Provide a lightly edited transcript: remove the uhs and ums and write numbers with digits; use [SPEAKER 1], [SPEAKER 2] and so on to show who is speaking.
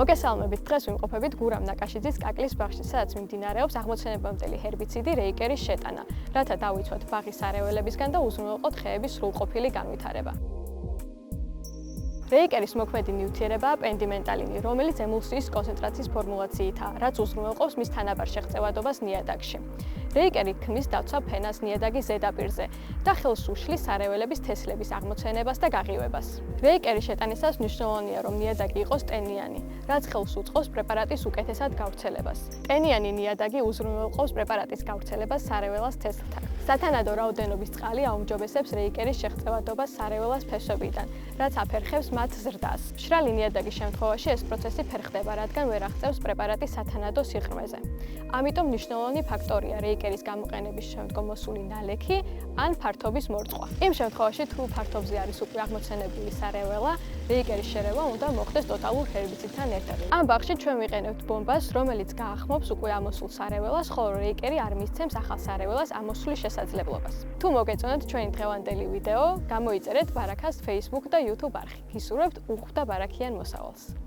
[SPEAKER 1] მოგესალმებით, დღეს ვიმყოფებით გურამ ნაკაშიძის კაკლის ბაღში, სადაც მიმდინარეობს აღმოცენებამდელი ჰერბიციდი რეიკერის შეტანა, რათა დავიცვათ ბაღის სარეველებისგან და უზრუნველყოთ ხეების სრულყოფილი განვითარება. რეიკერის მოქმედი ნივთიერებაა პენდიმენტალინი, რომელიც ემულსიის კონცენტრაციის ფორმულაციითაა, რაც უზრუნველყოფს მის თანაბარ შეღწევადობას ნიადაგში. რეიკერი ქმნის დაცვა ფენას ნიადაგის ზედაპირზე და ხელს უშლის სარეველების თესლების აღმოცენებას და გაღივებას. რეიკერის შეტანისას მნიშვნელოვანია, რომ ნიადაგი იყოს ტენიანი, რაც ხელს უწყობს პრეპარატის უკეთესად გავრცელებას. ტენიანი ნიადაგი უზრუნველყოფს პრეპარატის გავრცელებას სარეველას თესლთან. სათანადო რაოდენობის წყალი აუმჯობესებს რეიკერის შეღწევადობას სარეველას ფესვებიდან, რაც აფერხებს მათ ზრდას. მშრალი ნიადაგის შემთხვევაში ეს პროცესი ფერხდება, რადგან ვერ აღწევს პრეპარატის სათანადო სიღრმეზე. ამიტომ მნიშვნელოვანი ფაქტორია რეიკერის გამოყენების შემდგომ მოსული ნალექი ან ფართობის მორწყვა. იმ შემთხვევაში, თუ ფართობზე არის უკვე აღმოცენებული სარეველა, რეიკერის შერევა უნდა მოხდეს ტოტალურ ჰერბიციდთან ერთად. ამ ბაღში ჩვენ ვიყენებთ ბომბას, რომელიც გაახმობს უკვე ამოსულ სარეველას, ხოლო რეიკერი არ მისცემს ახალ სარეველას ამოსვლის შესაძლებლობას. თუ მოგეწონათ ჩვენი დღევანდელი ვიდეო, გამოიწერეთ ბარაქას Facebook და YouTube არხი. გისურვებთ უხვ და ბარაქიან მოსავალს.